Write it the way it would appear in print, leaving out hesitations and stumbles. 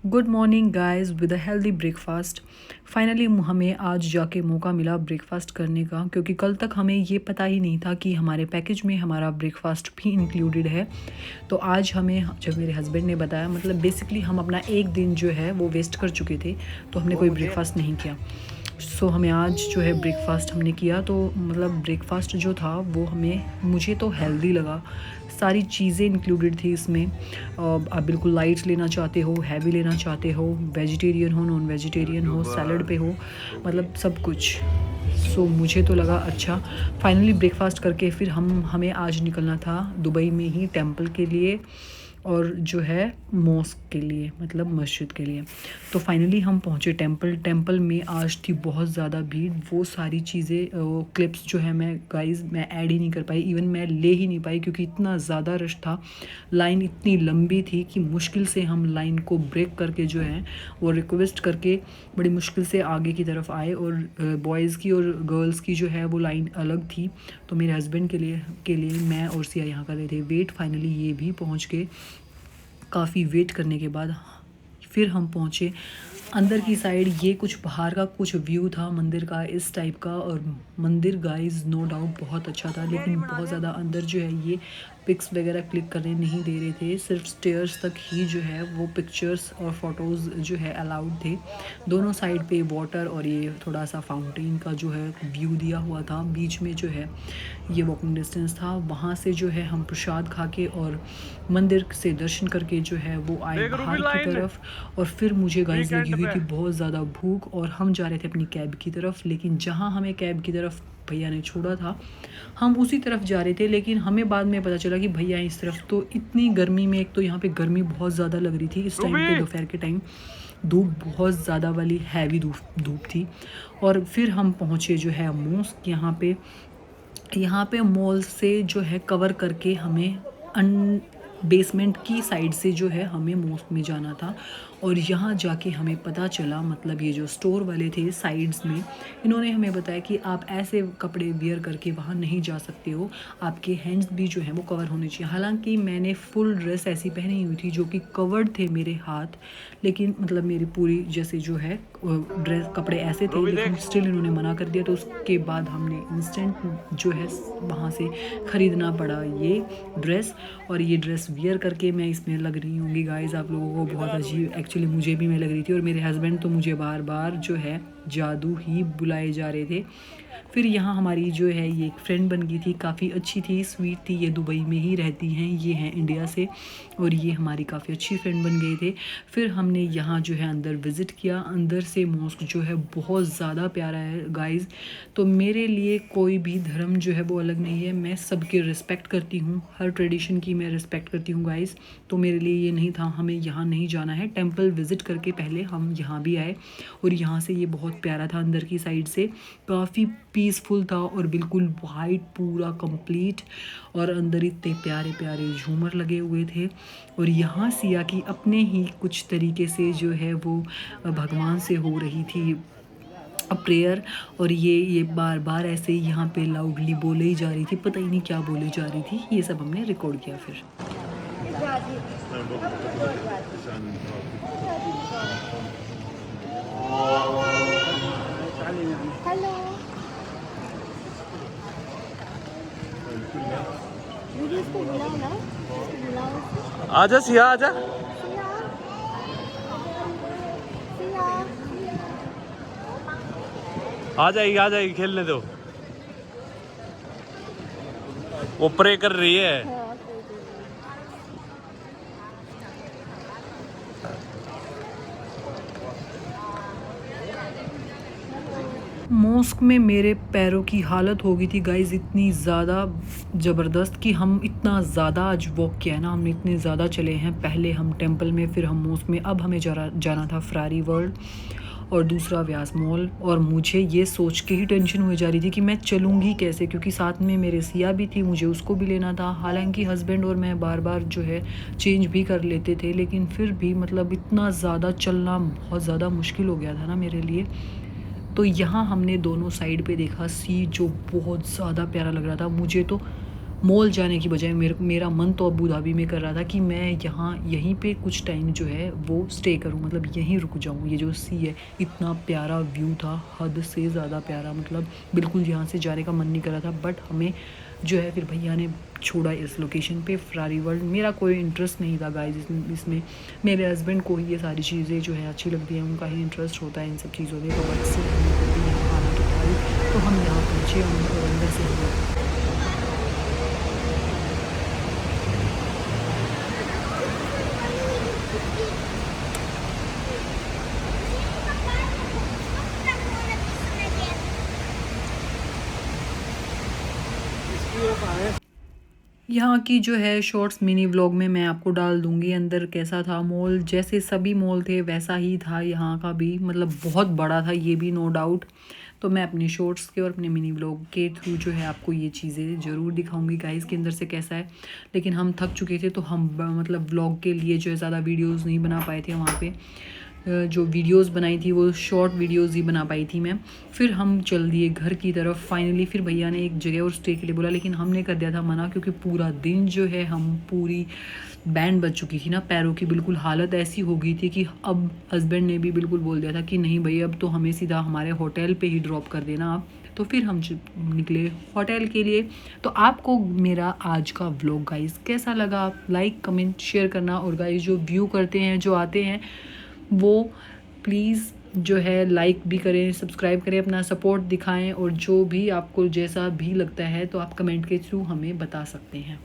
Good morning guys with a healthy breakfast. Finally हमें आज जाके मौका मिला ब्रेकफास्ट करने का, क्योंकि कल तक हमें ये पता ही नहीं था कि हमारे पैकेज में हमारा ब्रेकफास्ट भी इंक्लूडेड है। तो आज हमें जब मेरे हस्बैंड ने बताया, मतलब बेसिकली हम अपना एक दिन जो है वो वेस्ट कर चुके थे, तो हमने कोई ब्रेकफास्ट नहीं किया। सो हमें आज जो है ब्रेकफास्ट हमने किया, तो मतलब ब्रेकफास्ट जो था वो मुझे तो हेल्दी लगा। सारी चीज़ें इंक्लूडेड थी इसमें। आप बिल्कुल लाइट लेना चाहते हो, हैवी लेना चाहते हो, वेजिटेरियन हो, नॉन वेजिटेरियन हो, सैलड पे हो, मतलब सब कुछ। सो मुझे तो लगा अच्छा। फाइनली ब्रेकफास्ट करके फिर हमें आज निकलना था दुबई में ही टेंपल के लिए, और जो है मॉस्क के लिए, मतलब मस्जिद के लिए। तो फाइनली हम पहुँचे टेंपल में। आज थी बहुत ज़्यादा भीड़। वो सारी चीज़ें क्लिप्स जो है मैं ऐड ही नहीं कर पाई, इवन मैं ले ही नहीं पाई, क्योंकि इतना ज़्यादा रश था। लाइन इतनी लंबी थी कि मुश्किल से हम लाइन को ब्रेक करके जो है वो रिक्वेस्ट करके बड़ी मुश्किल से आगे की तरफ आए। और बॉयज़ की और गर्ल्स की जो है वो लाइन अलग थी। तो मेरे हस्बैंड के लिए मैं और सिया यहाँ कर रहे थे वेट। फाइनली ये भी पहुँच गए। काफ़ी वेट करने के बाद फिर हम पहुँचे अंदर की साइड। ये कुछ बाहर का कुछ व्यू था मंदिर का इस टाइप का। और मंदिर गाइस नो डाउट बहुत अच्छा था, लेकिन बहुत ज़्यादा अंदर जो है ये पिक्स वगैरह क्लिक करने नहीं दे रहे थे। सिर्फ स्टेयर्स तक ही जो है वो पिक्चर्स और फोटोज़ जो है अलाउड थे। दोनों साइड पे वाटर और ये थोड़ा सा फाउंटेन का जो है व्यू दिया हुआ था। बीच में जो है ये वॉकिंग डिस्टेंस था। वहाँ से जो है हम प्रसाद खा के और मंदिर से दर्शन करके जो है वो आए बाहर की तरफ। और फिर मुझे गाइस लगी हुई थी बहुत ज़्यादा भूख, और हम जा रहे थे अपनी कैब की तरफ। लेकिन जहाँ हमें कैब की तरफ भैया ने छोड़ा था, हम उसी तरफ जा रहे थे। लेकिन हमें बाद में पता चला कि भैया इस तरफ। तो इतनी गर्मी में, एक तो यहाँ पे गर्मी बहुत ज़्यादा लग रही थी इस टाइम पे, दोपहर के टाइम धूप बहुत ज़्यादा वाली हैवी धूप थी। और फिर हम पहुँचे जो है मॉस्क। यहाँ पे मॉल से जो है कवर करके हमें बेसमेंट की साइड से जो है हमें मॉस्क में जाना था। और यहाँ जाके हमें पता चला, मतलब ये जो स्टोर वाले थे साइड्स में, इन्होंने हमें बताया कि आप ऐसे कपड़े वियर करके वहाँ नहीं जा सकते हो, आपके हैंड्स भी जो हैं वो कवर होने चाहिए। हालांकि मैंने फुल ड्रेस ऐसी पहनी हुई थी जो कि कवर्ड थे मेरे हाथ, लेकिन मतलब मेरी पूरी जैसे जो है ड्रेस कपड़े ऐसे थे, लेकिन स्टिल इन्होंने मना कर दिया। तो उसके बाद हमने इंस्टेंट जो है वहाँ से ख़रीदना पड़ा ये ड्रेस। और ये ड्रेस वियर करके मैं इसमें लग रही होंगी गाइस आप लोगों को बहुत अजीब। एक्चुअली मुझे भी मैं लग रही थी, और मेरे हस्बैंड तो मुझे बार बार जो है जादू ही बुलाए जा रहे थे। फिर यहाँ हमारी जो है ये एक फ्रेंड बन गई थी, काफ़ी अच्छी थी, स्वीट थी। ये दुबई में ही रहती हैं, ये हैं इंडिया से, और ये हमारी काफ़ी अच्छी फ्रेंड बन गए थे। फिर हमने यहाँ जो है अंदर विज़िट किया। अंदर से मॉस्क जो है बहुत ज़्यादा प्यारा है गाइस। तो मेरे लिए कोई भी धर्म जो है वो अलग नहीं है, मैं सबकी रिस्पेक्ट करती हूँ, हर ट्रेडिशन की मैं रिस्पेक्ट करती हूँ गाइस। तो मेरे लिए ये नहीं था हमें यहाँ नहीं जाना है। टेंपल विज़िट करके पहले हम यहाँ भी आए, और यहाँ से ये बहुत प्यारा था। अंदर की साइड से काफ़ी पीसफुल था, और बिल्कुल वाइट पूरा कंप्लीट। और अंदर इतने प्यारे प्यारे झूमर लगे हुए थे। और यहाँ सिया की अपने ही कुछ तरीके से जो है वो भगवान से हो रही थी प्रेयर। और ये बार बार ऐसे ही यहाँ पे लाउडली बोले ही जा रही थी, पता ही नहीं क्या बोले जा रही थी। ये सब हमने रिकॉर्ड किया फिर। हेलो, वीडियोस को बुलाओ ना, बुलाओ। आजा सिया आजा। सिया, सिया। आ जाएगी खेलने दो। वो प्रे कर रही है। हाँ, कोई नहीं। मॉस्क में मेरे पैरों की हालत हो गई थी गाइस, इतनी ज़्यादा ज़बरदस्त कि हम इतना ज़्यादा आज वॉक किया है ना, हमने इतने ज़्यादा चले हैं। पहले हम टेंपल में, फिर हम मॉस्क में, अब हमें जाना था फरारी वर्ल्ड और दूसरा व्यास मॉल। और मुझे ये सोच के ही टेंशन हो जा रही थी कि मैं चलूँगी कैसे, क्योंकि साथ में मेरे सिया भी थी, मुझे उसको भी लेना था। हालांकि हस्बैंड और मैं बार बार जो है चेंज भी कर लेते थे, लेकिन फिर भी मतलब इतना ज़्यादा चलना बहुत ज़्यादा मुश्किल हो गया था ना मेरे लिए। तो यहाँ हमने दोनों साइड पे देखा सी, जो बहुत ज़्यादा प्यारा लग रहा था मुझे। तो मॉल जाने की बजाय मेरा मन तो अबू धाबी में कर रहा था कि मैं यहीं पे कुछ टाइम जो है वो स्टे करूं, मतलब यहीं रुक जाऊं। ये जो सी है, इतना प्यारा व्यू था, हद से ज़्यादा प्यारा, मतलब बिल्कुल यहाँ से जाने का मन नहीं कर रहा था। बट हमें जो है फिर भैया ने छोड़ा इस लोकेशन पे, फरारी वर्ल्ड। मेरा कोई इंटरेस्ट नहीं था गाइस इसमें। मेरे हस्बैंड को ही ये सारी चीज़ें जो है अच्छी लगती हैं, उनका ही इंटरेस्ट होता है इन सब चीज़ों में। तो बट से हमने भी यहाँ आना तो था ही, तो हम यहाँ पहुँचे और अंदर से हम यहाँ की जो है शॉर्ट्स मिनी व्लॉग में मैं आपको डाल दूँगी। अंदर कैसा था मॉल, जैसे सभी मॉल थे वैसा ही था यहाँ का भी, मतलब बहुत बड़ा था ये भी, नो डाउट। तो मैं अपने शॉर्ट्स के और अपने मिनी व्लॉग के थ्रू जो है आपको ये चीज़ें ज़रूर दिखाऊंगी गाइस के अंदर से कैसा है। लेकिन हम थक चुके थे तो हम मतलब व्लॉग के लिए जो है ज़्यादा वीडियोज़ नहीं बना पाए थे वहाँ पे। जो वीडियोस बनाई थी वो शॉर्ट वीडियोस ही बना पाई थी मैं। फिर हम चल दिए घर की तरफ फाइनली। फिर भैया ने एक जगह और स्टे के लिए बोला, लेकिन हमने कर दिया था मना, क्योंकि पूरा दिन जो है हम पूरी बैंड बज चुकी थी ना, पैरों की बिल्कुल हालत ऐसी हो गई थी कि अब हस्बैंड ने भी बिल्कुल बोल दिया था कि नहीं भैया अब तो हमें सीधा हमारे होटल पे ही ड्रॉप कर देना आप। तो फिर हम निकले होटल के लिए। तो आपको मेरा आज का व्लॉग गाइस कैसा लगा, आप लाइक कमेंट शेयर करना। और गाइस जो व्यू करते हैं, जो आते हैं, वो प्लीज़ जो है लाइक भी करें, सब्सक्राइब करें, अपना सपोर्ट दिखाएं। और जो भी आपको जैसा भी लगता है तो आप कमेंट के थ्रू हमें बता सकते हैं।